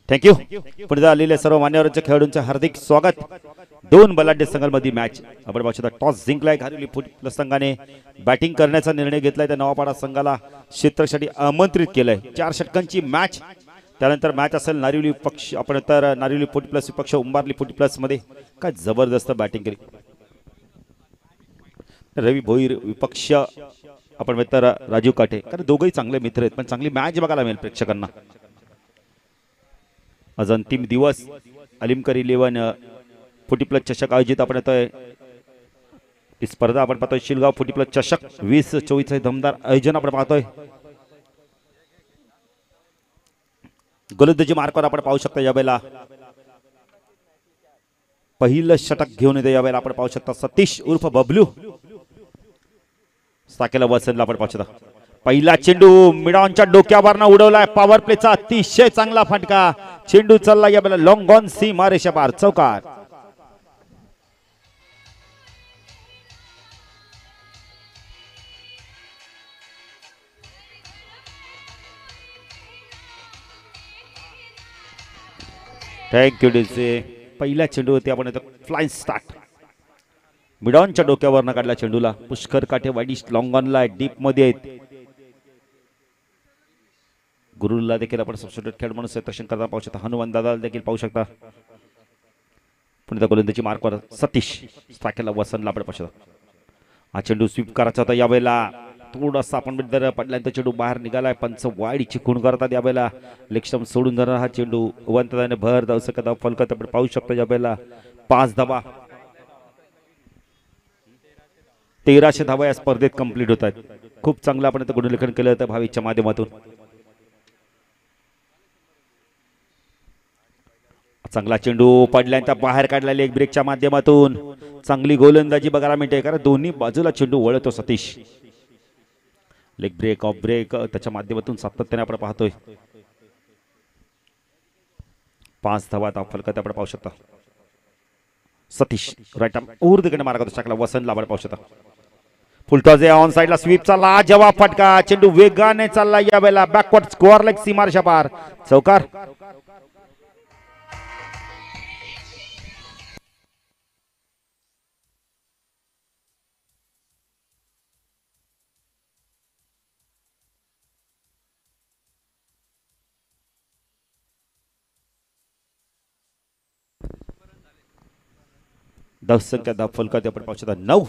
Thank you. पुढे आलेल्या सर्व मान्यवरांच्या खेळाडूंचे हार्दिक स्वागत. दोन बलाढ्य संघांमध्ये मॅच आपण पाहू शकता. टॉस जिंकलाय घारिवली फुटबॉल संघाने. बॅटिंग करण्याचा निर्णय घेतलाय. त्या नवापाडा संघाला क्षेत्रासाठी आमंत्रित केलंय. 4 षटकांची मॅच. त्यानंतर मॅच असेल नारिवली पक्ष आपण तर नारिवली फुट प्लस विपक्ष उंबारली फुट प्लस मध्ये. काय जबरदस्त बॅटिंग केली. रवी भोईर विपक्ष आपण तर राजीव काटे. कारण दोघेही चांगले मित्र आहेत पण चांगली मॅच बघायला मिळेल प्रेक्षकांना. आज अंतिम दिवस अलिमकर 11 फुटी प्लस चषक आयोजित आपण येतोय. ही स्पर्धा आपण पाहतोय शिलगाव फुटी प्लस चषक 2024 दमदार आयोजन आपण पाहतोय. गोलंदाजी मार्कावर आपण पाहू शकता. यावेळेला पहिलं षटक घेऊन येते. यावेळेला आपण पाहू शकता सतीश उर्फ बबलू. साकेला वसंतला आपण पाहू शकता. पहिला चेंडू मिडॉनच्या डोक्यावरनं उडवलाय. पॉवर प्लेचा अतिशय चांगला फटका. चेंडू चालला यावेळेला लॉंग ऑन सीमा रेषा पार चौकार. Thank you DC. पहिल्या चेंडूवरती आपण फ्लाइंग स्टार्ट. मिडॉनच्या डोक्यावरनं काढला चेंडूला. पुष्कर काठे वाईडिश लॉंग ऑनला डीप मध्ये आहेत. गुरुला देखील आपण सबस्टिट्यूट खेळ म्हणून सेलेक्शन करता पाहू शकता. हनुमान दादा देखील पाहू शकता. पुढे गोलंदाजी मार्कवर सतीश. साकेला वसंतला आपण पाहू शकता. हा चेंडू स्वीप करायचा होता. यावेळेला थोडासा आपण जर पडल्यानंतर चेंडू बाहेर निघालाय. पंच वाईड चिकून करतात. यावेळेला लेगस्टंप सोडून जाणार हा चेंडू वंतदाने भर धाव सकत फलकत आपण पाहू शकतो. यावेळेला 5 धावा 1300 धावा या स्पर्धेत कंप्लीट होत आहेत. खूप चांगलं आपण गुणलेखन केलं होतं भावीच्या माध्यमातून. चांगला चेंडू पडल्यानंतर बाहेर काढला लेग ब्रेकच्या माध्यमातून. चांगली गोलंदाजी बघायला मिळते कारण दोन्ही बाजूला चेंडू वळतो Satish. Leg break off break त्याच्या माध्यमातून सातत्याने आपण पाहतोय. 5 धावा फलकत आपण पाहू शकता. सतीश राईट आर्म ऊर्ध्वकडे मार्गात टाकला. वसंतला आपण पाहू शकता. फुलटॉस ऑन साइडला स्वीपचा लाजवाब फटका. चेंडू वेगाने चालला. यावेळेला बॅकवर्ड स्कोअर लेग सीमारेषा पार चौकार. संख्या धाव फलकात आपण पाहू शकता 9.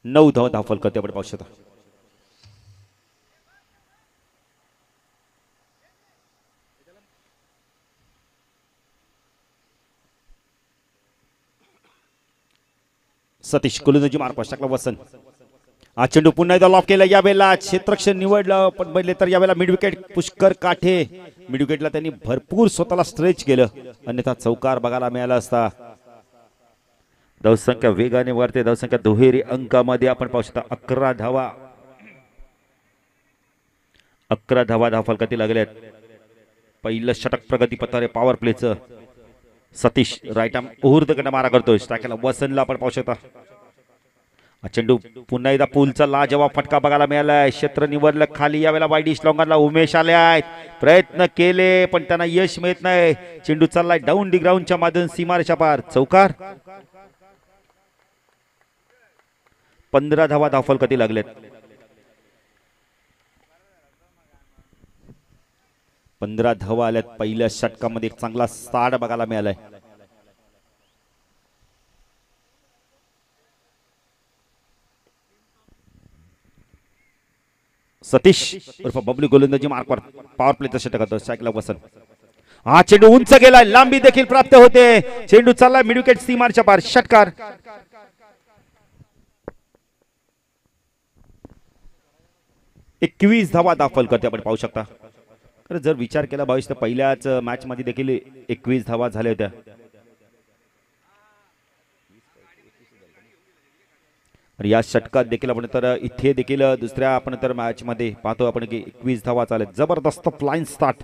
9 धाव फलकात आपण पाहू शकता. सतीश गोलंदाजी मार्क टाकला. वसंत हा चेंडू पुन्हा एकदा लॉक केला. यावेळेला क्षेत्ररक्षण निवडलं पण पहिले तर यावेळेला मिड विकेट पुष्कर काठे. मिड विकेटला त्यांनी भरपूर स्वतःला स्ट्रेच केलं अन्यथा चौकार बघायला मिळाला असता. धावसंख्या वेगाने वाढते. धावसंख्या दुहेरी अंकामध्ये आपण पाहू शकता. 11 धावा 11 धावा धावफलकाती लागल्यात. पहिलं षटक प्रगती पथारे पॉवर प्लेचं. सतीश राईट आर्म ऊर्ध्वकडे मारा करतोय. टाकेला वसंतला आपण पाहू शकता. चेंडू पुन्हा एकदा पूलचा लाजवाब फटका बघायला मिळालाय. क्षेत्र निवडलं खाली. यावेळेला वाईडिश लॉंगरला उमेश आले आहेत. प्रयत्न केले पण त्यांना यश मिळत नाही. चेंडू चाललाय डाऊन डी ग्राउंडच्या माध्यमातून सीमारेषा पार चौकार. 15 धावा धावफलकाती लागलेत. 15 धावा आल्यात. पहिल्या षटकामध्ये एक चांगला साड बघायला मिळालाय. सतीश उर्फ बबलू गोलंदाजी मार्कवर पॉवर प्लेचा षटक होतो. सायकला वसंत. हा चेंडू उंच गेलाय. लांबी देखील प्राप्त होते. चेंडू चालला मिड विकेट सीमारेषा पार षटकार. एकवीस धावा दाखल आपण पाहू शकता. तर जर विचार केला भावेश तर पहिल्याच मॅच मध्ये देखील 21 धावा झाल्या होत्या. या षटकात देखील आपण तर इथे देखील दुसऱ्या आपण तर मॅच मध्ये पाहतो आपण की 21 धावा चालत. जबरदस्त फ्लाइंग स्टार्ट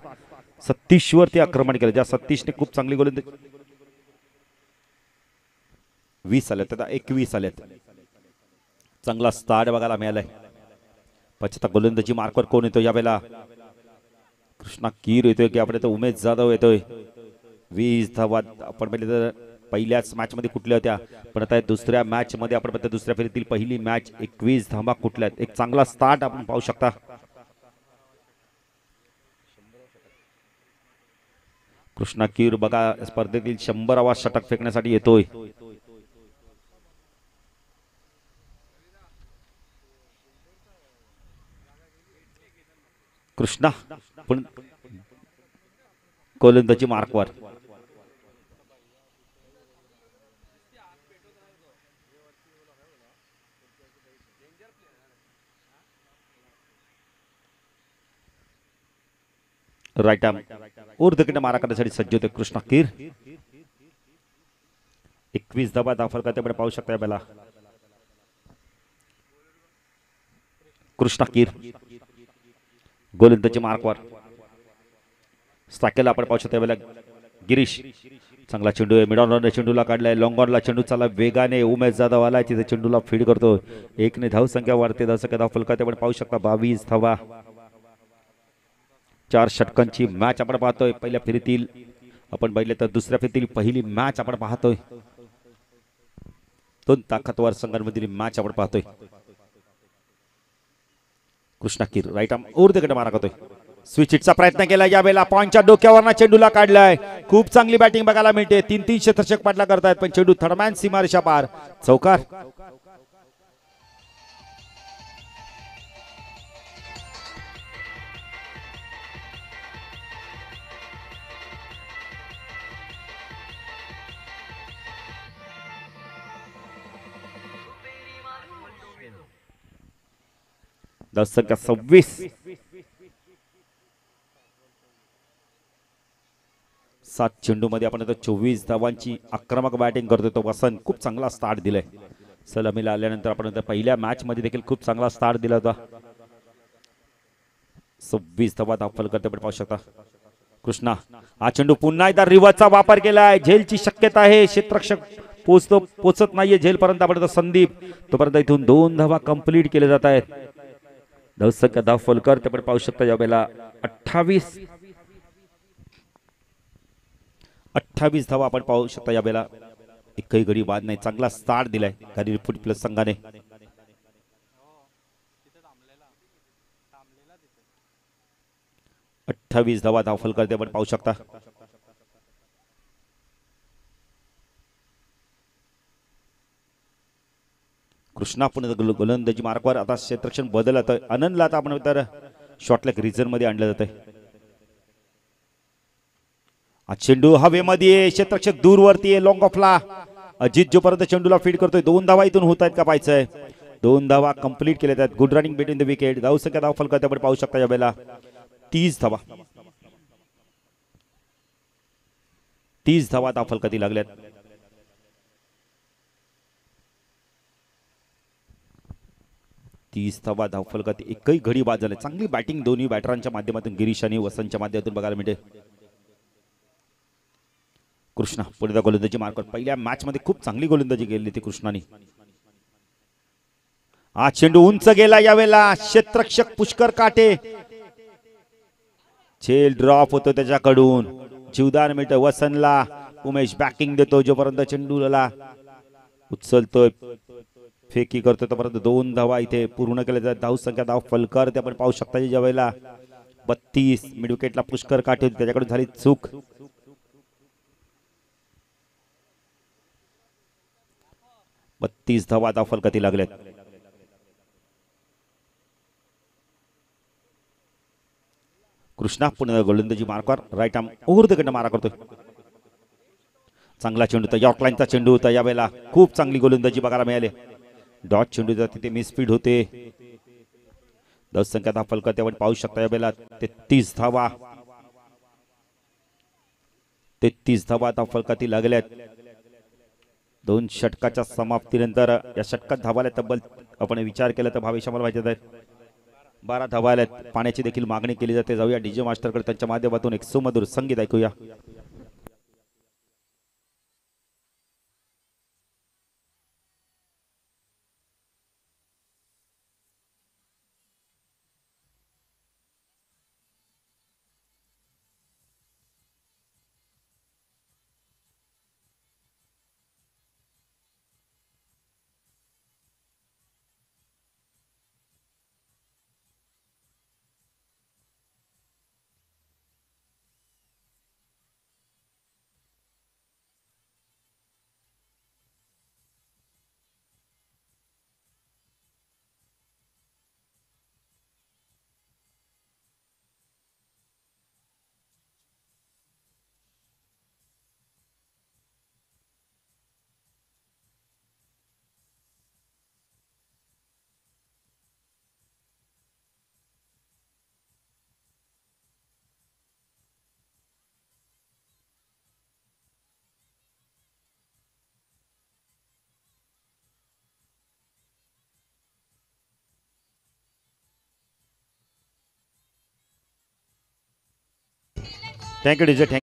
सतीश वरती आक्रमण केलं. ज्या सतीशने खूप चांगली गोलंदाजी 20 आल्यात आता 21 आल्यात. चांगला स्टार्ट बघायला मिळालाय. पछता गोलंदाजी मार्कवर कोण येतो यावेळेला? कृष्णा कीर येतोय की आपण उमेश जाधव येतोय. 20 धावा आपण पहिले तर पहिल्याच मॅच मध्ये कुठल्या होत्या, पण आता दुसऱ्या मॅच मध्ये आपण बघतो दुसऱ्या फेरीतील पहिली मॅच 21 धावा कुठल्या आहेत. एक चांगला स्टार्ट आपण पाहू शकता. कृष्णा कीर बघा स्पर्धेतील 100वा षटक फेकण्यासाठी येतोय. कृष्णा पण गोलंदाजी मार्कवर. राईट आर्म ऊर्ध्वकडे मारा करण्यासाठी सज्ज होते कृष्णा कीर. 21 धावा दाखल करते आपण पाहू शकता याला. कृष्णा कीर गोलंदाजी मार्कवर. स्ट्रायकरला आपण पाहू शकता याला गिरीश. चांगला चेंडू आहे. मिड ऑनला चेंडूला काढलाय. लॉंग ऑनला चेंडू चालला वेगाने. उमेश जाधव आलाय तिथे चेंडूला फीड करतो. एकने धाव संख्या वाढते. धावसंख्या धाव फलकात आपण पाहू शकता 22 धावा. 4 षटकांची मॅच आपण पाहतोय. पहिल्या फेरीतील आपण पाहिले तर दुसऱ्या फेरीतील पहिली मॅच आपण पाहतोय. 2 ताकदवार संघांमधील मॅच आपण पाहतोय. कृष्णा कीर राईट आर्म ऊर्ध्वकडे मारा करतोय. स्विच हिटचा प्रयत्न केला यावेळेला. पॉइंटच्या डोक्यावरना चेंडूला काढलाय. खूप चांगली बॅटिंग बघायला मिळते. 3-3 शतक पाठला करतायत पण चेंडू थर्डमॅन सीमारेषा पार. चौकार. धावसंख्या 26. 7 चेंडू मध्ये आपण 24 धावांची आक्रमक बॅटिंग करतोय तो वसंत. खूप चांगला स्टार्ट दिलाय. सलामीला आल्यानंतर आपण पहिल्या मॅच मध्ये देखील खूप चांगला स्टार्ट दिला होता. 26 धावा दाखल करते आपण पाहू शकता. कृष्णा हा चेंडू पुन्हा एकदा रिव्हर्सचा वापर केलाय. झेलची शक्यता आहे. क्षेत्ररक्षक पोचत नाहीये झेल पर्यंत. आपण संदीप तोपर्यंत इथून 2 धावा कंप्लीट केले जात आहेत. धावसंख्या धाव फलकर ते आपण पाहू शकता यावेळेला 28 धावा आपण पाहू शकता यावेळेला. एकही गडी बाद नाही. चांगला स्टार्ट दिलाय गाडी फुट प्लस संघाने. 28 धावा धाव फलकर ते आपण पाहू शकता. कृष्णा पुणे गोलंदाजी मार्कवर. आता क्षेत्ररक्षण बदलत आहे. आनंदला आता आपण तर शॉर्टलेग रिझन मध्ये आणलं जात आहे. चेंडू हवेमध्ये. क्षेत्ररक्षक दूरवरती आहे. लॉंग ऑफला अजित जोपर्यंत चेंडूला फीड करतोय. 2 धावा इथून होत आहेत का पाहायचंय. 2 धावा कंप्लीट केले आहेत. Good running between the wicket. धावसंख्या धाव फलकात आपण पाहू शकता यावेळेला 30 धावा. 30 धावा धाव फलकाती लागल्यात. तीस धावा धाव फलकात एकही घडी बाद झाले. चांगली बॅटिंग दोन्ही बॅटरांच्या माध्यमातून गिरीश आणि वसंतच्या माध्यमातून बघायला मिळते. कृष्णा पुढे गोलंदाजी मार्कवर. पहिल्या मॅच मध्ये खूप चांगली गोलंदाजी केली ती कृष्णाने. हा चेंडू उंच गेला यावेळेला. क्षेत्ररक्षक पुष्कर काटे. झेल ड्रॉप होतो त्याच्याकडून. जीवदान मिळतं वसंतला. उमेश बॅकिंग देतो. जोपर्यंत चेंडूला उचलतोय फेकी करतोय तोपर्यंत 2 धावा इथे पूर्ण केल्या जातात. धाव संख्या धाव फलकर ते आपण पाहू शकता ज्यावेळेला 32. मिड विकेटला पुष्कर काटे होते त्याच्याकडून झाली चूक. 32 धावा धाव फलकाती लागल्यात. कृष्णा पुन्हा गोलंदाजी मार्कवर. राईट आर्म ऊर्ध्वकडे मारा करतोय. चांगला चेंडू होता. यॉर्क लाईनचा चेंडू होता यावेळेला. खूप चांगली गोलंदाजी बघायला मिळाली. डॉट चेंडू तिथे मिसफीड होते. धावसंख्या धाव फलकात आपण पाहू शकता यावेळेला 33 धावा. 33 धावा धाव फलकाती लागल्यात. 2 षटकाच्या समाप्तीनंतर या षटकात धावाला तब्बल आपण विचार केला तर भावेश आम्हाला माहिती आहे 12 धावा आल्यात. पाण्याची देखील मागणी केली जाते. जाऊया डीजे मास्टरकडे. त्यांच्या माध्यमातून एक सुमधुर संगीत ऐकूया. Thank you DJ thank you.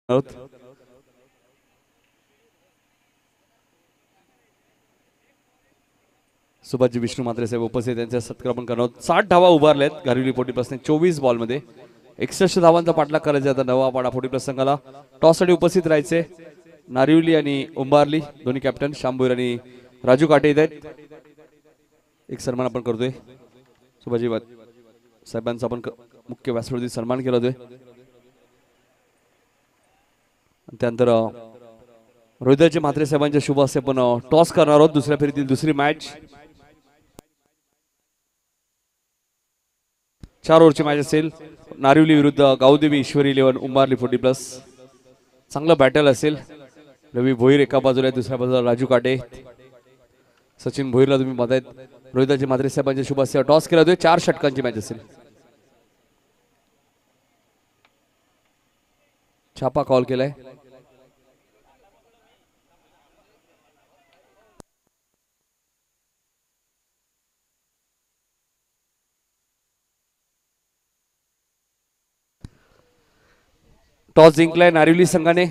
आहोत. सुभाषजी विष्णू म्हात्रे साहेब उपस्थित त्यांचा सत्कार आपण करणार आहोत. 60 धावा उभारल्यात गारिवली 40 प्लसने 24 बॉलमध्ये 61 धावांचा पाठलाग करायचा आता नवा पाडा 40 प्लस संघाला. टॉससाठी उपस्थित राहायचे नारिवली आणि उंबारली दोन्ही कॅप्टन शांभूर आणि राजू काटे येत आहेत. एक सन्मान आपण करतोय सुभाषजी साहेबांचा आपण मुख्य व्यासपीठावरती सन्मान केला होतोय. त्यानंतर रोहिदाजी म्हात्रे साहेबांच्या शुभ हस्ते पण टॉस करणार आहोत. दुसऱ्या फेरीतील दुसरी मॅच 4 ओव्हरची मॅच असेल. नारिवली विरुद्ध गावदेवी ईश्वरी 11 उंबारली 40 प्लस. चांगलं बॅटल असेल. रवी भोईर एका बाजूला दुसऱ्या बाजूला राजू काटे. सचिन भोईरला तुम्ही बघतायत. रोहिदाजी म्हात्रे साहेबांच्या शुभ हस्ते टॉस केला जातोय. 4 षटकांची मॅच असेल. छापा कॉल केलाय. टॉस जिंकलाय नारिवली संघाने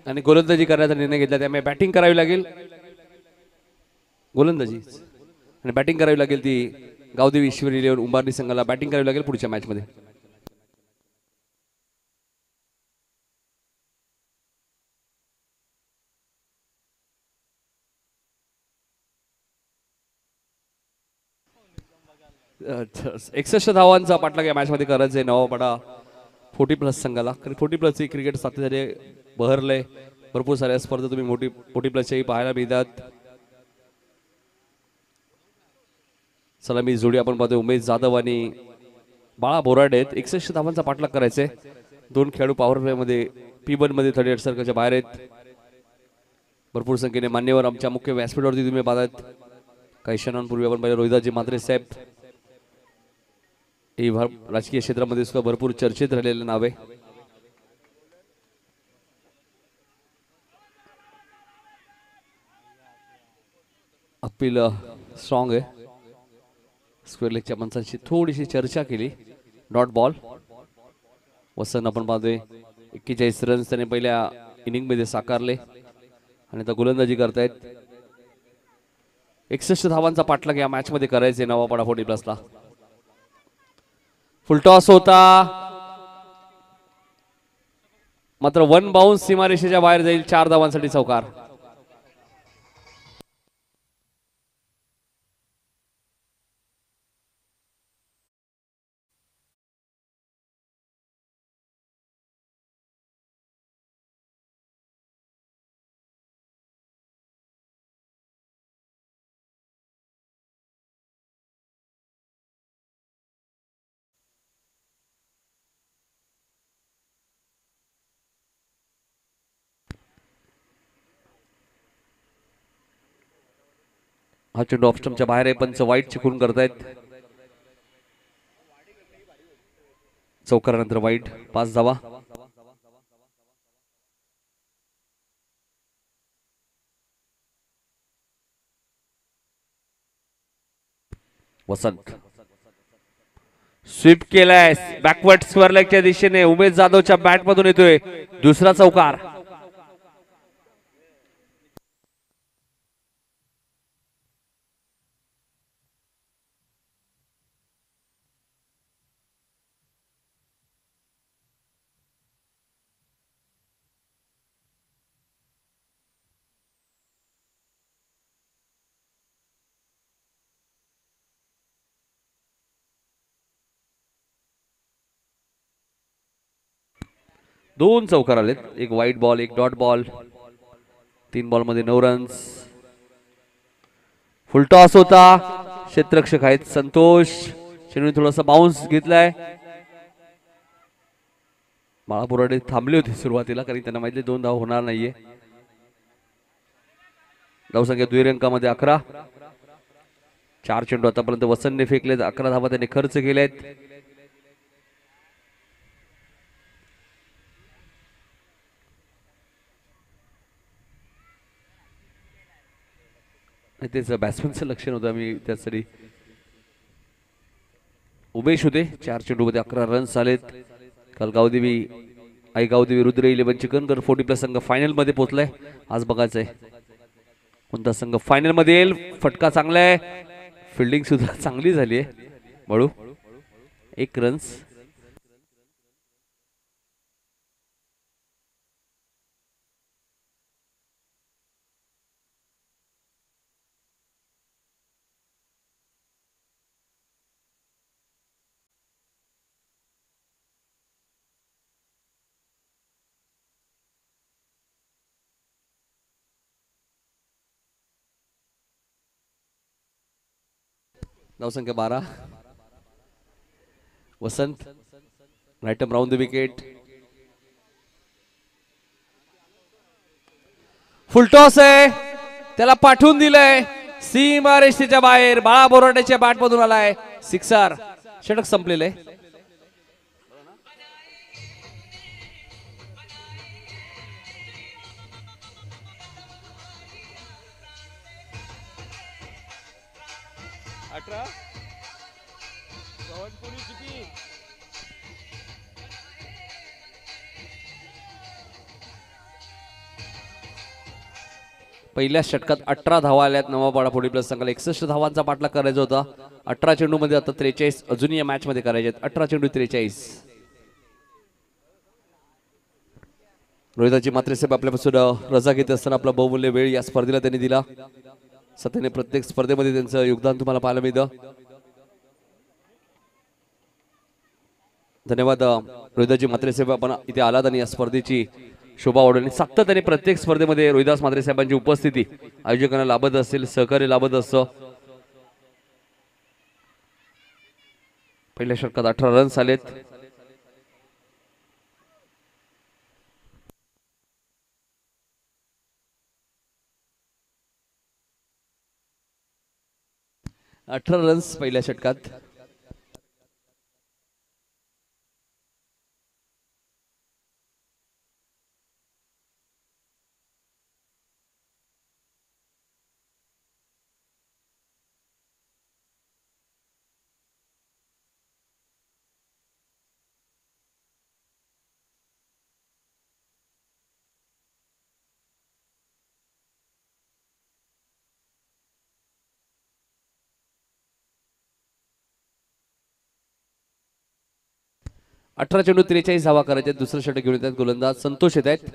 आणि गोलंदाजी करण्याचा निर्णय घेतला. त्यामुळे बॅटिंग करावी लागेल. गोलंदाजी आणि बॅटिंग करावी लागेल ती गावदेवी ईश्वरी 11 उंबारली संघाला बॅटिंग करावी लागेल पुढच्या मॅच मध्ये. अच्छा 61 धावांचा पाठलाग या मॅच मध्ये करायचा आहे नवापाडा 40 प्लस संघाला. 40 प्लस क्रिकेट सातत्याने बहरलंय. भरपूर साऱ्या स्पर्धा तुम्ही 40 प्लसच्याही पाहायला मिळतात. सलामी जोडी आपण पाहतोय उमेश जाधव आणि बाळा बोराडे आहेत. 61 धावांचा पाठलाग करायचा आहे. 2 खेळाडू पॉवर प्ले मध्ये P1 मध्ये 38 सर्कलच्या बाहेर आहेत. भरपूर संख्येने मान्यवर आमच्या मुख्य व्यासपीठावरती तुम्ही पाहतात. काही क्षणांपूर्वी आपण पाहिलं रोहिदाजी म्हात्रे साहेब हे राजकीय क्षेत्रामध्ये सुद्धा भरपूर चर्चेत राहिलेले नाव आहे. अपील स्ट्रॉंग आहे. स्क्वेअर लेगच्या माणसांशी थोडीशी चर्चा केली. डॉट बॉल वसन आपण पाहतोय 41 रन्स त्याने पहिल्या इनिंग मध्ये साकारले आणि आता गोलंदाजी करतायत. 61 धावांचा पाठलाग या मॅच मध्ये करायचे नवापाडा 40 प्लसला. फुल टॉस होता मात्र 1 बाउन्स सीमारेषेच्या बाहेर जाईल. 4 धावांसाठी चौकार. हा चेंडू ऑफ स्टंपच्या बाहेर आहे. पंच वाईट चिकून करतायत. चौकारानंतर वाईट 5 धावा. वसंत स्वीप केलाय बॅकवर्ड स्क्वेअर लेगच्या दिशेने. उमेश जाधवच्या बॅट मधून येतोय दुसरा चौकार. दोन चौकार आलेत. एक व्हाईट बॉल एक डॉट बॉल. 3 बॉल मध्ये 9 रन्स. फुल टॉस होता. क्षेत्ररक्षक आहेत संतोष. चेंडू थोडासा बाउन्स घेतलाय. बाळा बोराडे थांबले होते सुरुवातीला कारण त्यांना माहिती 2 धाव होणार नाहीये. धावसंख्या दुहेरी अंकामध्ये 11. 4 चेंडू आतापर्यंत वसंतने फेकलेत. 11 धावा त्यांनी खर्च केलेत. तेच बॅट्समनचं लक्षण होतं. मी त्यासाठी उमेश होते. 4 चेंडूमध्ये 11 रन्स आलेत. काल गावदेवी आईगावदेवी रुद्र 11 चिकनकर 40+ संघ फायनल मध्ये पोहोचलाय. आज बघायचंय कोणता संघ फायनल मध्ये येईल. फटका चांगला आहे, फिल्डिंग सुद्धा चांगली झाली आहे. बळू 1 रन्स. धावसंख्या 12. Vasant right arm round the wicket. Full toss आहे, त्याला पाठवून दिलंय सीमारेषेच्या बाहेर. बाळा बोराट्याच्या बॅट मधून आलाय सिक्सर. षटक संपलेलं आहे. पहिल्या षटकात 18 धावा आल्यात नवापाडा 40+ संघाला. 61 धावांचा पाठलाग करायचा होता. 18 चेंडू मध्ये आता 43 अजूनही या मॅच मध्ये करायचे आहेत. 18 चेंडू 43. रोहिदाची मात्रे साहेब आपल्यापासून रजा घेत असताना आपला बहुमूल्य वेळ या स्पर्धेला त्यांनी दिला. सत्याने प्रत्येक स्पर्धेमध्ये त्यांचं योगदान तुम्हाला पाहायला मिळतं. धन्यवाद रोहिदाजी मात्रे साहेब, आपण इथे आलात आणि या स्पर्धेची शोभा वाढवली. सातत्याने प्रत्येक स्पर्धेमध्ये रोहिदास मात्रे साहेबांची उपस्थिती आयोजकांना लाभत असेल, सहकार्य लाभत असतं. पहिल्या षटकात 18 रन्स आलेत. रन्स पहिल्या षटकात. अठरा चेंडू 43 धावा करायचे. दुसरं षटक घेऊन येतात गोलंदाज संतोष येत आहेत.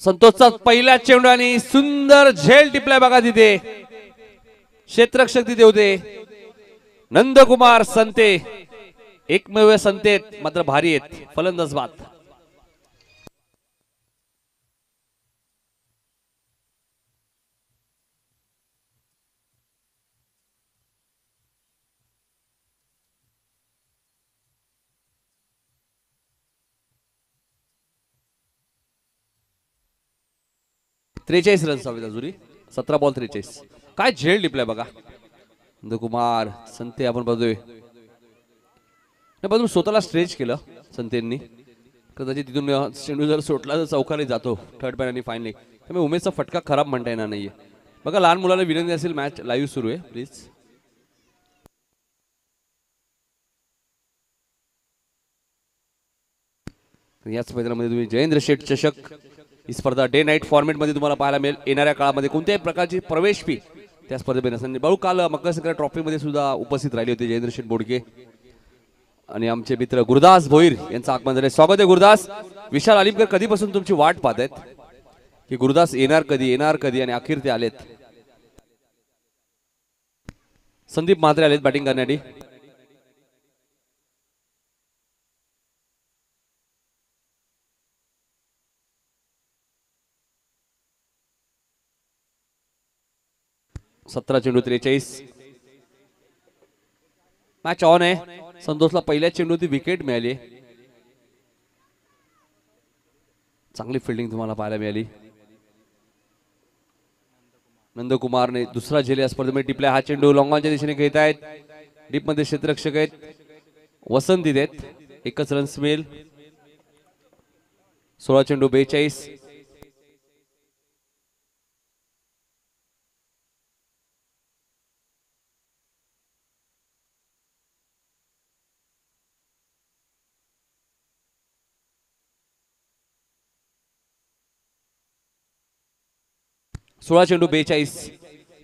संतोषचा पहिला चेंडू आणि सुंदर झेल टिपलाय बघा तिथे. क्षेत्ररक्षक तिथे होते नंदकुमार संते. एकमेव संते मात्र भारी आहेत फलंदाज बाद. त्रेचाळीस रन्स हवेत अजुरी. 17 बॉल 43. काय झेल टिपलाय बघा नंदकुमार संते. आपण बघतोय बाजून स्वतःला स्ट्रेच केलं संतेंनी. कदाचित तिथून चेंडू जर सोडला तर चौकाने जातो थर्ड पॅन आणि फायनली. त्यामुळे उमेशचा फटका खराब म्हणता येणार नाहीये. बघा लहान मुलाला विनंती असेल, मॅच लाईव्ह सुरू आहे प्लीज. याच मैदानामध्ये तुम्ही जयेंद्र शेठ चषक ही स्पर्धा डे नाईट फॉर्मेट मध्ये तुम्हाला पाहायला मिळेल. येणाऱ्या काळामध्ये कोणत्याही प्रकारची प्रवेश फी त्या स्पर्धेमध्ये नसणार. बाळू काल मकर संक्रांत ट्रॉफी मध्ये सुद्धा उपस्थित राहिले होते जयेंद्र शेठ बोडके आणि आमचे मित्र गुरुदास भोईर यांचं आगमन झाले. स्वागत आहे गुरुदास. विशाल अलिमकर कधीपासून तुमची वाट पाहत आहेत की गुरुदास येणार कधी आणि अखेर ते आलेत. संदीप म्हात्रे आलेत बॅटिंग करण्यासाठी. सतरा चेंडू 43. मॅच ऑन आहे. संतोषला पहिल्या चेंडूची विकेट मिळाली. चांगली फिल्डिंग तुम्हाला पाहायला मिळाली. नंदकुमारने दुसरा झेल या स्पर्धेमध्ये टिपलाय. हा चेंडू लॉंगॉनच्या दिशेने खेळत आहेत. डीप मध्ये क्षेत्ररक्षक आहेत वसंत आहेत. एकच रन्स मिळेल. 16 चेंडू 42. चेंडू 42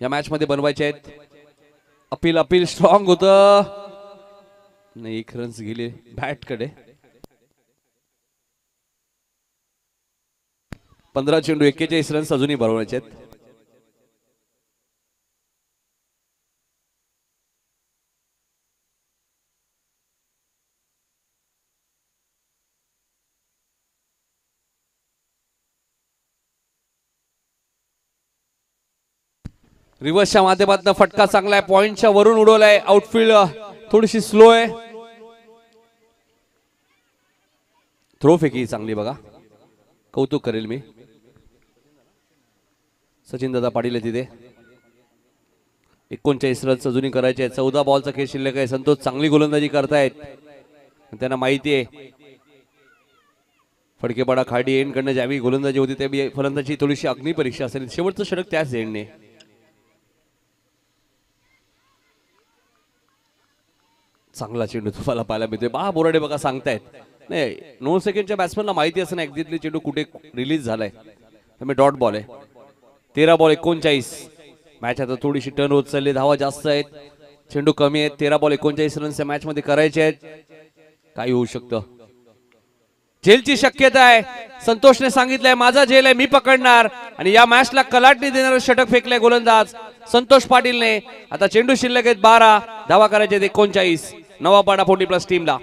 या मॅच मध्ये बनवायचे आहेत. अपील स्ट्रॉंग होत नाही. 1 रन्स गेले बॅट कडे. 15 चेंडू 41 रन्स अजूनही बनवायचे आहेत. रिव्हर्सच्या माध्यमातून फटका चांगला आहे. पॉइंटच्या वरून उडवलाय. आउटफील्ड थोडीशी स्लो आहे. थ्रो फेकी चांगली बघा. कौतुक करेल मी. सचिन दादा पाटील आहे तिथे. 39 रन्स अजूनही करायचे आहेत. 14 बॉलचा खेळ शिल्लक आहे. संतोष चांगली गोलंदाजी करतायत. त्यांना माहिती आहे फडकेपाडा खाडी एंड कडनं ज्यावेळी गोलंदाजी होती त्यावेळी फलंदाजी थोडीशी अग्नी परीक्षा असेल. शेवटचं षटक त्याच एंडने. चांगला चेंडू तुम्हाला पाहायला मिळतोय. बोराडे बघा सांगतायत नाही 9 सेकंडच्या बॅट्समॅनला माहिती असं ना एक्झॅक्टली चेंडू कुठे रिलीज झालाय. त्यामुळे डॉट बॉल आहे. 13 बॉल 39. मॅच आता थोडीशी टर्न होत चालली. धावा जास्त आहेत. चेंडू कमी आहेत. 13 बॉल 39 रन्स या मॅच मध्ये करायचे आहेत. काही होऊ शकतं. झेलची शक्यता आहे. संतोषने सांगितलंय माझा झेल आहे मी पकडणार. आणि या मॅचला कलाटणी देणारं षटक फेकलंय गोलंदाज संतोष पाटीलने. आता चेंडू शिल्लक आहेत 12. धावा करायचे आहेत 39. नवापाडा 40+ टीमला.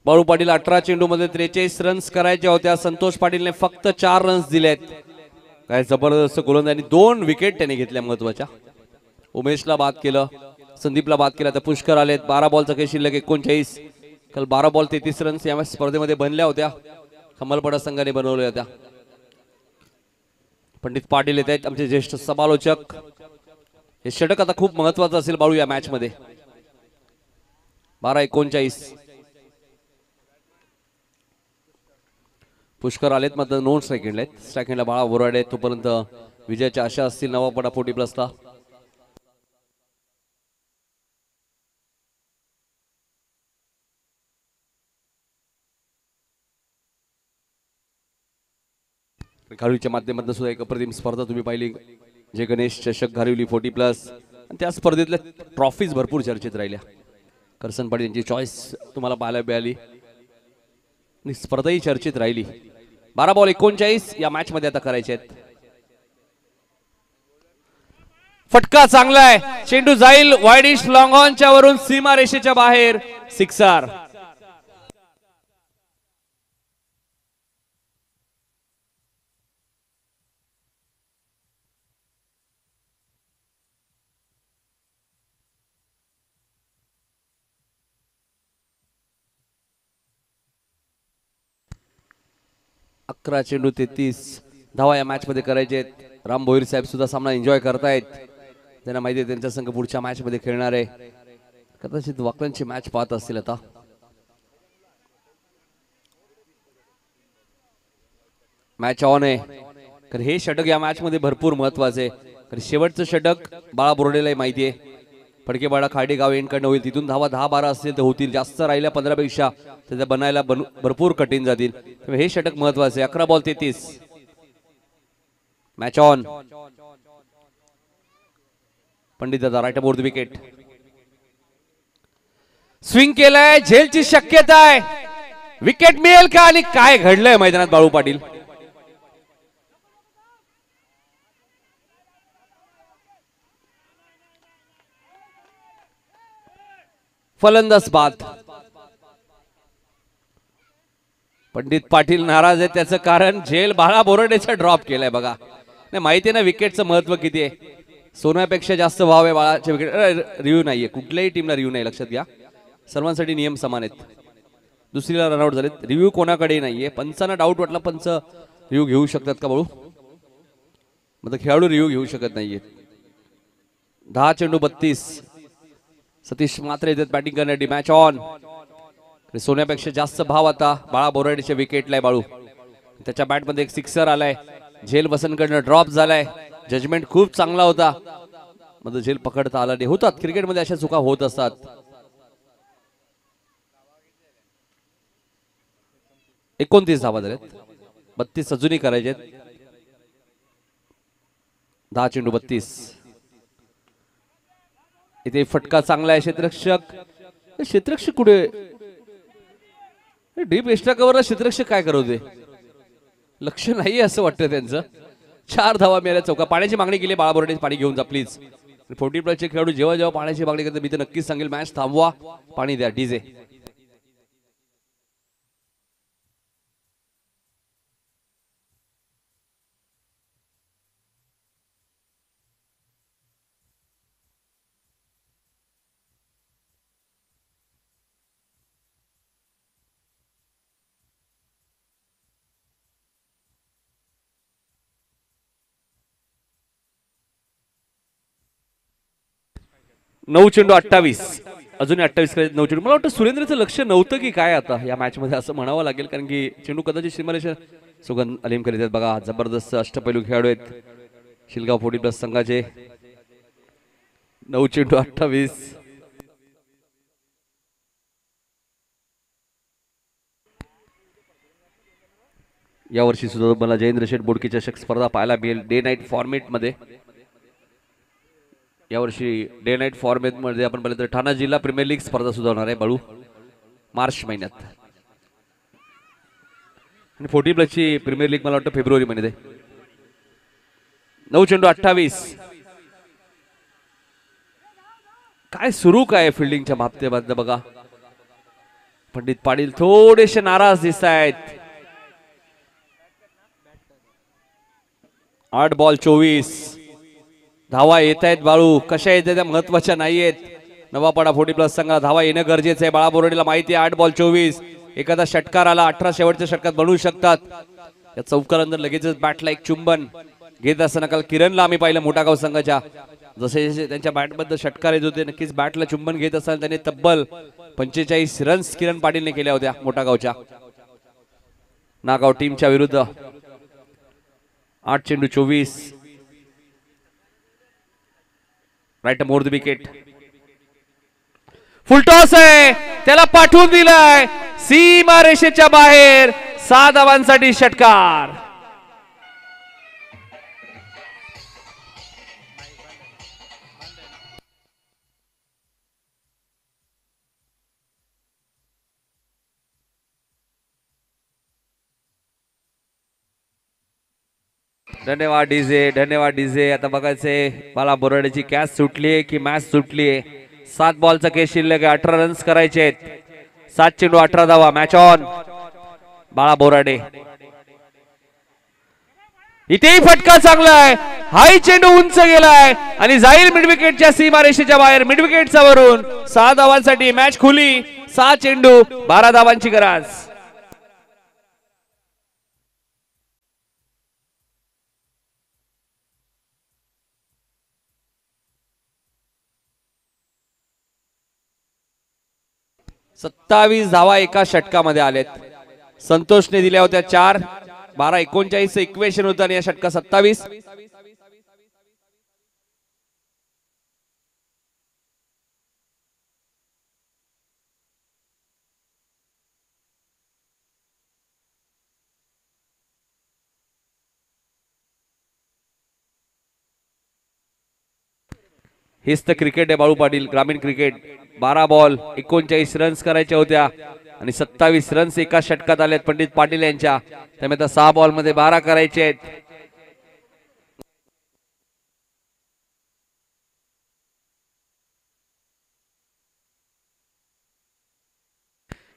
बाळू पाटील 18 चेंडू मध्ये 43 रन्स करायचे होत्या. संतोष पाटीलने फक्त 4 रन्स दिलेत. काय जबरदस्त गोलंदाजी. 2 विकेट त्यांनी घेतल्या महत्वाच्या. उमेशला बाद केलं. संदीपला बाद केला. तर पुष्कर आलेत. 12 बॉलचा खेळ शिल्लक 39. काल 12 बॉल 33 रन्स या स्पर्धेमध्ये बनल्या होत्या. कमलपडा संघाने बनवल्या होत्या. पंडित पाटील येत आहेत आमचे ज्येष्ठ समालोचक. हे षटक आता खूप महत्वाचं असेल बाळू या मॅच मध्ये. 12-39. पुष्कर आलेत मात्र 9 सेकंड आहेत. सेकंडला बाळा बोराडे. तोपर्यंत विजयाच्या आशा असतील नवापाडा 40+ला. घारुलीच्या माध्यमातून सुद्धा एक अप्रतिम स्पर्धा तुम्ही पाहिली. जे गणेश चषक घारुली 40+. आणि त्या स्पर्धेतल्या ट्रॉफीज भरपूर चर्चेत राहिल्या. करसन पाटील यांची चॉईस तुम्हाला पाहायला मिळाली. स्पर्धाही चर्चेत राहिली. 12 बॉल 39 या मॅच मध्ये आता करायचे आहेत. फटका चांगला आहे. चेंडू जाईल वाईडिश लॉंग ऑनच्या वरून सीमा रेषेच्या बाहेर. सिक्सर. अकरा चेंडू 33 धावा या मॅच मध्ये करायचे आहेत. राम भोईर साहेब सुद्धा सामना एन्जॉय करतायत. त्यांना माहिती आहे त्यांचा संघ पुढच्या मॅच मध्ये खेळणार आहे. कदाचित वाकलांची मॅच पाहत असतील आता. मॅच ऑन आहे. हे षटक या मॅच मध्ये भरपूर महत्वाचे आहे. शेवटचं षटक बाळा बोर्डेला माहिती आहे. फडकेवाडा खाडेगाव एंडकडनं होईल, तिथून धावा 10-12 असतील तर होतील, जास्त राहिल्या 15 पेक्षा त्याच्या बनायला भरपूर कठीण जातील. हे षटक महत्वाचे. 11 बॉल 33. Match on. पंडित दादा राईट बोर्ड विकेट. स्विंग केलाय, झेलची शक्यता आहे, विकेट मिळेल का आणि काय घडलंय मैदानात बाळू पाटील. फलंदाज बाद. पंडित पाटील नाराज आहे, त्याचं कारण झेल बाळा बोराडेचा ड्रॉप केलाय बघा. नाही माहिती आहे ना विकेटचं महत्व किती आहे. सोन्यापेक्षा जास्त भाव आहे बाळाच्या विकेट. रिव्ह्यू नाहीये, कुठल्याही टीमला रिव्ह्यू नाही, लक्षात घ्या. सर्वांसाठी नियम समान आहेत. दुसरीला रनआउट झालेत, रिव्ह्यू कोणाकडे नाहीये. पंचांना डाऊट वाटला, पंच रिव्ह्यू घेऊ शकतात का बाळू. मग खेळाडू रिव्ह्यू घेऊ शकत नाहीये. 10 चेंडू 32. सतीश मात्र येतात बॅटिंग करण्यासाठी. Match on. सोन्यापेक्षा जास्त भाव आता बाळा बोराडेच्या विकेटला आहे बाळू. त्याच्या बॅटमध्ये एक सिक्सर आलाय. झेल वसंतकडनं ड्रॉप झालाय. जजमेंट खूप चांगला होता, मध्ये झेल पकडता आला नाही. होतात क्रिकेटमध्ये अशा चुका होत असतात. एकोणतीस धावा झाल्यात, 32 अजूनही करायचे. 10 चेंडू 32. इथे फटका चांगला आहे. क्षेत्ररक्षक कुठे डीप एक्स्ट्रा कव्हरला क्षेत्ररक्षक काय करवते, लक्ष नाही असं वाटतं त्यांचं. 4 धावा मिळाल्या चौका. पाण्याची मागणी केली बाळा बोराडे, पाणी घेऊन जा प्लीज. 40+ खेळाडू जेव्हा जेव्हा पाण्याची मागणी करतात मी ते नक्कीच सांगेल मॅच थांबवा, पाणी द्या. डीजे 9 चेंडू 28. अजूनही 28 करायचे. 9 चेंडू. मला वाटतं सुरेंद्रचं लक्ष नव्हतं की काय आता या मॅच मध्ये असं म्हणावं लागेल, कारण की चेंडू कदाचित सीमारेषा. सुगंध अलीम करीत आहेत बघा. जबरदस्त अष्टपैलू खेळाडू आहेत शिलगाव 40+ संघाचे. 9 चेंडू 28. यावर्षी सुद्धा मला जयेंद्र शेठ बोडकी चषक स्पर्धा पाहायला मिळेल डे नाईट फॉर्मेट मध्ये. यावर्षी डे नाईट फॉर्मेट मध्ये आपण पाहिलं तर ठाणा जिल्हा प्रीमियर लीग स्पर्धा सुद्धा होणार आहे बाळू मार्च महिन्यात. आणि 40+ ची प्रीमियर लीग मला वाटतं फेब्रुवारी महिन्यात आहे. 9 चेंडू 28. काय सुरू काय फिल्डिंगच्या बाबतीत बघा. पंडित पाटील थोडेसे नाराज दिसत आहेत. 8 बॉल 24. धावा येत आहेत बाळू, कशा येत त्या महत्वाच्या नाहीयेत. नवापाडा 40+ संघाला धावा येणं गरजेचं आहे. बाळा बोराडेला माहिती आहे 8 बॉल 24. एखादा षटकार आला 18 शेवटच्या षटकात बनवू शकतात. या चौकारानंतर लगेचच बॅटला एक चुंबन घेत असताना काल किरणला आम्ही पाहिलं मोठागाव संघाच्या, जसे जसे त्यांच्या बॅटबद्दल षटकार येत होते नक्कीच बॅटला चुंबन घेत असताना त्याने तब्बल 45 रन्स किरण पाटीलने केल्या होत्या मोठागावच्या नागाव टीमच्या विरुद्ध. 8 चेंडू 24. Right more the wicket. Full toss आहे, त्याला पाठवून दिलाय सीमा रेषेच्या बाहेर. 6 धावांसाठी षटकार. धन्यवाद डीजे, धन्यवाद डीजे. आता बघायचंय बाला बोराडेची कॅच सुटलीये की मॅच सुटलीये. 7 बॉलचा केस शिल्लक आहे, 18 रन्स करायचे आहेत. 7 चेंडू 18 धावा. Match on. बाळा बोराडे इथेही फटका चांगला आहे. हाही चेंडू उंच गेलाय आणि जाईल मिड विकेटच्या सीमारेषेच्या बाहेर. मिड विकेटचा वरून 6 धावांसाठी मॅच खुली. 6 चेंडू 12 धावांची गरज. सत्तावीस धावा एका षटकामध्ये आलेत. संतोषने दिल्या होत्या 4. 12-39 इक्वेशन होतं आणि या षटका 27. हेच तर क्रिकेट आहे बाळू पाटील, ग्रामीण क्रिकेट. 12 बॉल 39 रन्स करायच्या होत्या आणि 27 रन्स एका षटकात आलेत पंडित पाटील यांच्या. त्यामुळे आता 6 बॉल मध्ये 12 करायचे आहेत.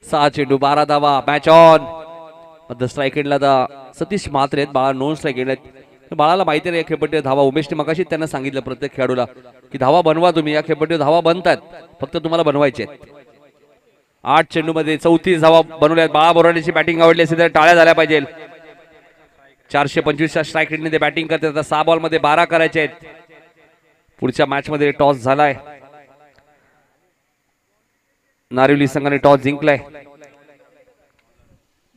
6 चेंडू 12 धावा. Match on. मध्य स्ट्राईक एंडला आता सतीश म्हात्रे आहेत, बाळा नॉन स्ट्राईक एंड आहेत. बाळाला माहिती नाही या खेळपट्टीवर धावा. उमेशने मगाशी त्यांना सांगितलं प्रत्येक खेळाडूला की धावा बनवा तुम्ही, या खेळपट्टीवर धावा बनतात, फक्त तुम्हाला बनवायचे आहेत. 8 चेंडू मध्ये 34 धावा बनवल्यात. बाळा बोराडेची बॅटिंग आवडली असेल तर टाळ्या झाल्या पाहिजे. 425 च्या स्ट्राईक रेटने ते बॅटिंग करतात. आता 6 बॉल मध्ये 12 करायचे आहेत. पुढच्या मॅच मध्ये टॉस झालाय, नारिवली संघाने टॉस जिंकलाय.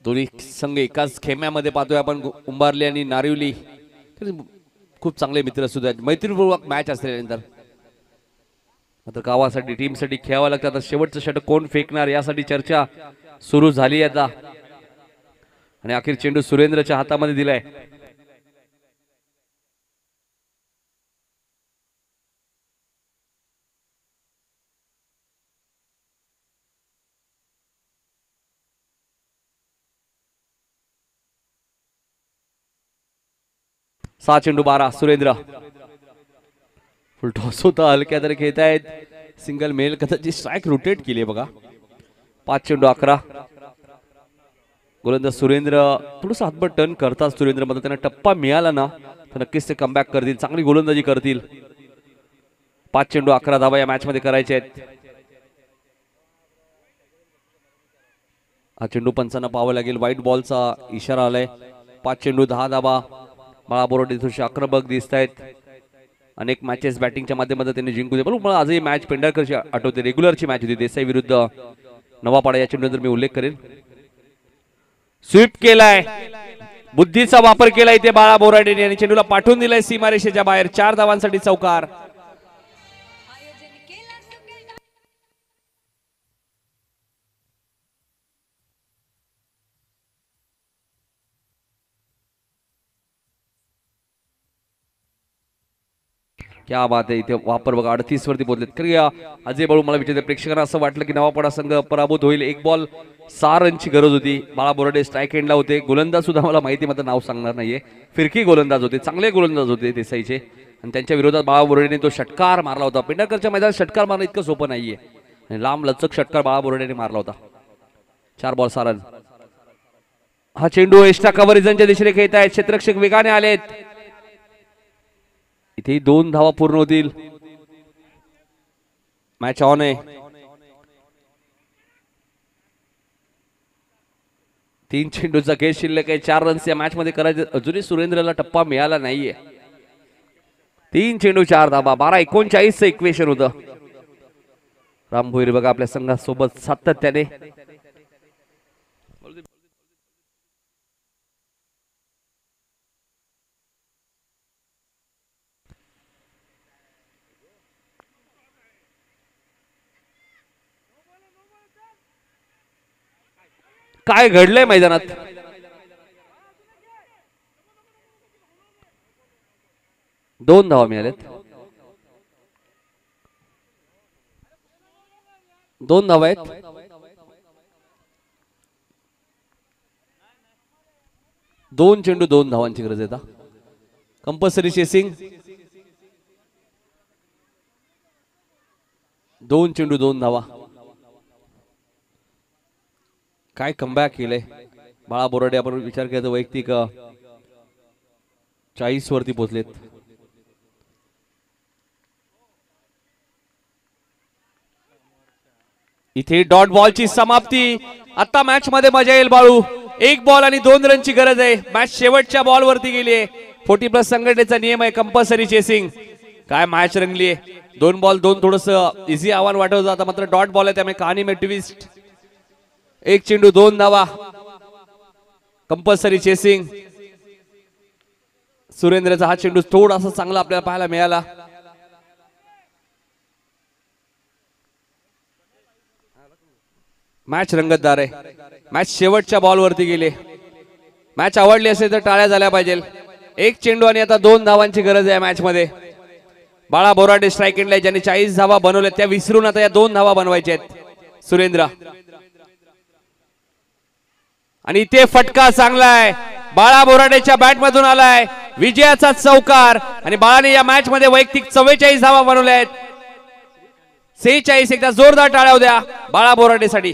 दोन्ही संघ एकाच खेम्यामध्ये पाहतोय आपण, उंबारली आणि नारिवली. खूप चांगले मित्र सुद्धा आहेत. मैत्रीपूर्वक मॅच असल्यानंतर आता गावासाठी टीमसाठी खेळावं लागतं. आता शेवटचं षटक कोण फेकणार यासाठी चर्चा सुरू झाली आता आणि अखेर चेंडू सुरेंद्रच्या हातामध्ये दिलाय. सहा चेंडू 12 सुरेंद्र. फुल टॉस होता, हलक्या तरी खेळत आहेत. सिंगल मेल कदाचित स्ट्राईक रोटेट केली बघा. 5 चेंडू 11. गोलंदाज सुरेंद्र थोडंसं हातभर टर्न करतात. सुरेंद्र मध्ये त्यांना टप्पा मिळाला ना तर नक्कीच ते कमबॅक करतील, चांगली गोलंदाजी करतील. 5 चेंडू 11 धावा या मॅच मध्ये करायचे आहेत. हा चेंडू पंचांना पाहावा लागेल, व्हाईट बॉलचा इशारा आलाय. 5 चेंडू 10 धावा. बाळा बोराडे थोडेसे आक्रमक दिसत आहेत. अनेक मॅचेस बॅटिंगच्या माध्यमातून त्यांनी जिंकू दे. बरोबर, मला आजही मॅच पेंढारकरची आठवते, रेग्युलरची मॅच होती देसाई विरुद्ध नवापाडा. या चेंडूनंतर मी उल्लेख करेन. स्वीप केलाय, बुद्धीचा वापर केला इथे बाळा बोराडे आणि चेंडूला पाठवून दिलाय सीमारेषेच्या बाहेर. 4 धावांसाठी चौकार. क्या बात आहे, इथे वापर बघा 38 वरती पोहोचलेत. क्रिया अजय बाळू, मला विचारते प्रेक्षकांना असं वाटलं की नवापाडा संघ पराभूत होईल. 1 बॉल 6 रनची गरज होती. बाळा बोराडे स्ट्राईक एंडला होते. गोलंदाज सुद्धा मला माहिती, मात्र नाव सांगणार नाहीये. फिरकी गोलंदाज होते, चांगले गोलंदाज होते देसाईचे. आणि त्यांच्या विरोधात बाळा बोराडेने तो षटकार मारला होता. पेंढारकरच्या मैदानात षटकार मारणं इतकं सोपं नाहीये. लांब लचक षटकार बाळा बोराडेने मारला होता. 4 बॉल 6 रन. हा चेंडू एक्स्ट्रा कव्हरेजच्या दिशेने खेळत आहेत. क्षेत्ररक्षक वेगाने आलेत. इथे 2 धावा पूर्ण होतील. मॅच ऑन आहे. 3 चेंडूचा खेळ शिल्लक आहे. 4 रन्स या मॅच मध्ये करायचे. अजूनही सुरेंद्रला टप्पा मिळाला नाहीये. 3 चेंडू 4 धावा. 12-39 इक्वेशन होतं. राम भोईर बघा आपल्या संघासोबत सातत्याने. काय घडलंय मैदानात? दोन धावा मिळाल्यात. 2 धावा आहेत. 2 चेंडू 2 धावांची गरज आहे. Compulsory chasing. 2 चेंडू 2 धावा. काय कमबॅक केलंय बाळा बोराडे. आपण विचार केला तर वैयक्तिक 40 वरती पोहोचलेत. इथे डॉट बॉलची समाप्ती. आता मॅच मध्ये मजा येईल बाळू. 1 बॉल आणि 2 रनची गरज आहे. मॅच शेवटच्या बॉल वरती गेली आहे. 40+ संघटनेचा नियम आहे कंपल्सरी चेसिंग. काय मॅच रंगली आहे. 2 बॉल 2 थोडस इझी आव्हान वाटत होतं. आता मात्र डॉट बॉल आहे, त्यामुळे कहाणी में ट्विस्ट. 1 चेंडू 2 धावा. Compulsory chasing. सुरेंद्रचा हा चेंडू थोडासा चांगला आपल्याला पाहायला मिळाला. मॅच रंगतदार आहे. मॅच शेवटच्या बॉल वरती गेले. मॅच आवडली असेल तर टाळ्या झाल्या पाहिजे. 1 चेंडू आणि आता 2 धावांची गरज आहे मॅच मध्ये. बाळा बोराडे स्ट्राईक एंडला ज्यांनी 40 धावा बनवल्या त्या विसरून आता या 2 धावा बनवायच्या आहेत सुरेंद्र. आणि इथे फटका चांगला आहे, बाळा बोराडेच्या बॅट मधून आलाय विजयाचा चौकार आणि बाळाने या मॅच मध्ये वैयक्तिक 44 धावा बनवल्या आहेत. 46. एकदा जोरदार टाळ्या द्या बाळा बोराडेसाठी.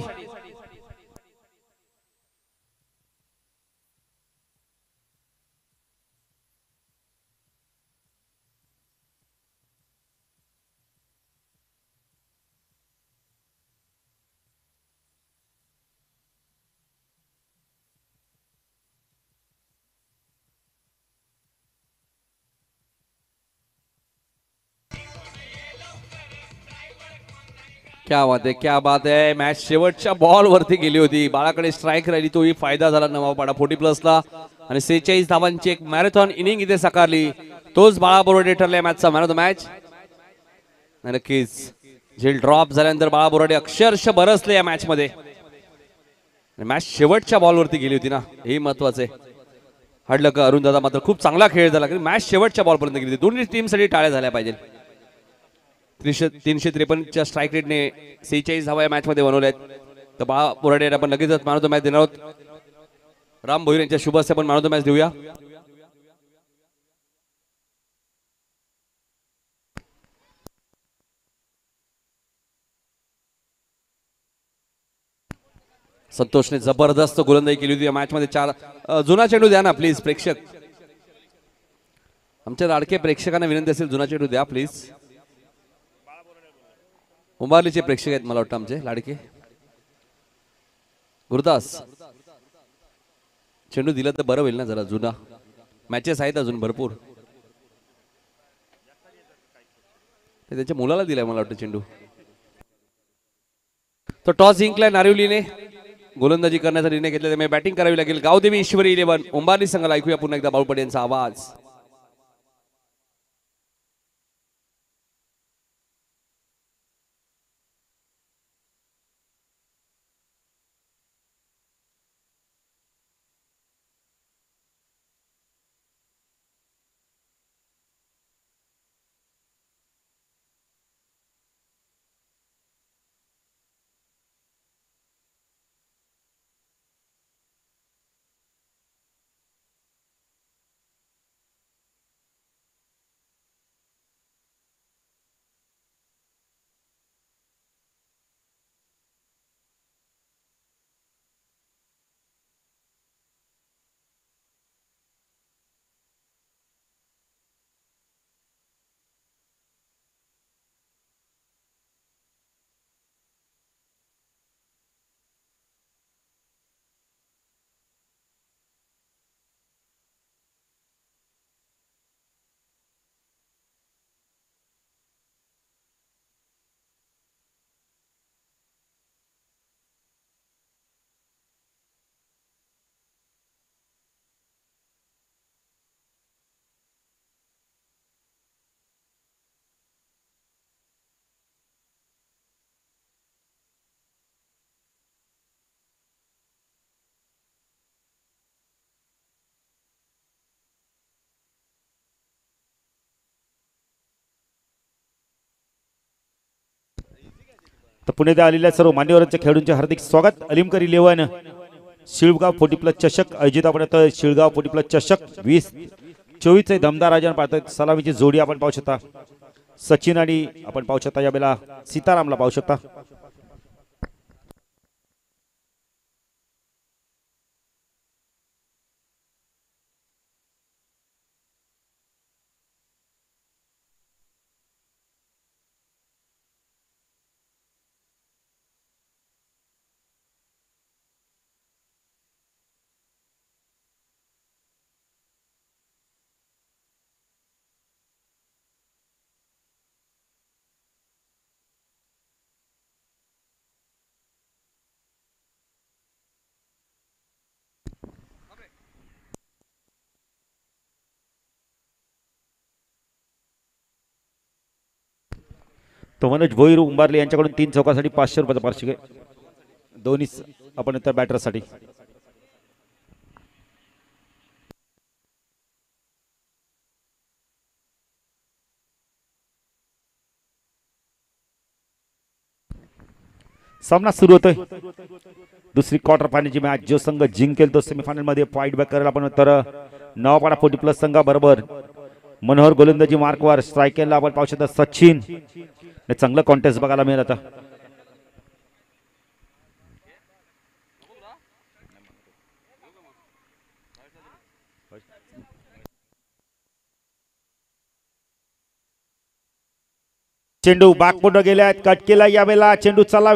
क्या बात आहे, क्या बात आहे. मॅच शेवटच्या बॉल वरती गेली होती, बाळाकडे स्ट्राईक राहिली, तोही फायदा झाला नवापाडा 40+ला आणि 46 धावांची एक मॅरेथॉन इनिंग इथे साकारली. तोच बाळा बोराडे ठरला मॅचचा मॅन ऑफ द मॅच. नक्कीच झेल ड्रॉप झाल्यानंतर बाळा बोराडे अक्षरशः बरसले या मॅच मध्ये. मॅच शेवटच्या बॉल वरती गेली होती ना, हे महत्वाचे. हडलकर अरुण दादा मात्र खूप चांगला खेळ झाला, मॅच शेवटच्या बॉल पर्यंत गेली होती. दोन्ही टीम साठी टाळ्या झाल्या पाहिजे. 353च्या स्ट्राईक रेटने 46 धावा या मॅच मध्ये बनवल्या आहेत. तर बाळा बोराडे आपण लगेचच मॅन ऑफ द मॅच देणार आहोत. राम भोईर यांच्या शुभ हस्ते आपण मॅन ऑफ द मॅच देऊया. संतोषने जबरदस्त गोलंदाजी केली होती या मॅच मध्ये. 4 जुना चेंडू द्या ना प्लीज प्रेक्षक. आमच्या लाडके प्रेक्षकांना विनंती असेल, जुना चेंडू द्या प्लीज. उंबारलीचे प्रेक्षक आहेत मला वाटतं आमचे लाडके. गुरुदास चेंडू दिला तर बरं होईल ना, जरा जुना मॅचेस आहेत अजून भरपूर. त्याच्या मुलाला दिलाय मला वाटतं चेंडू. तो टॉस जिंकलाय नारिवलीने, गोलंदाजी करण्याचा निर्णय घेतला, त्यामुळे बॅटिंग करावी लागेल. गावदेवी ईश्वरी 11 उंबारली संघाला. ऐकूया पुन्हा एकदा बाळू यांचा आवाज. तर पुण्यात आलेल्या सर्व मान्यवरांच्या खेळाडूंचे हार्दिक स्वागत. अलिमकर 11 शिळगाव 40+ चषक आयोजित. आपण आता शिळगाव 40+ चषक 2024 दमदार आयोजन पाहतात. सलामीची जोडी आपण पाहू शकता. सचिन आणि आपण पाहू शकता यावेळेला सीतारामला पाहू शकता. तो मनोज भोईर उंबारले यांच्याकडून 3 चौकासाठी 500 रुपयाचा पारितोषिक आहे. दोन्ही आपण इतर बॅटरसाठी. सामना सुरू होतोय. दुसरी क्वार्टर फायनलची मॅच जो संघ जिंकेल तो सेमीफायनल मध्ये फाईट बॅक करेल आपण. तर नवापाडा 40+ संघाबरोबर मनोहर गोलंदाजी मार्कवर स्ट्रायकरला आपण पाहू शकता सचिन. चांगलं कॉन्टेस्ट बघायला मिळेल आता. चेंडू बॅकफुट गेल्या कट केला यावेळेला चेंडू चालला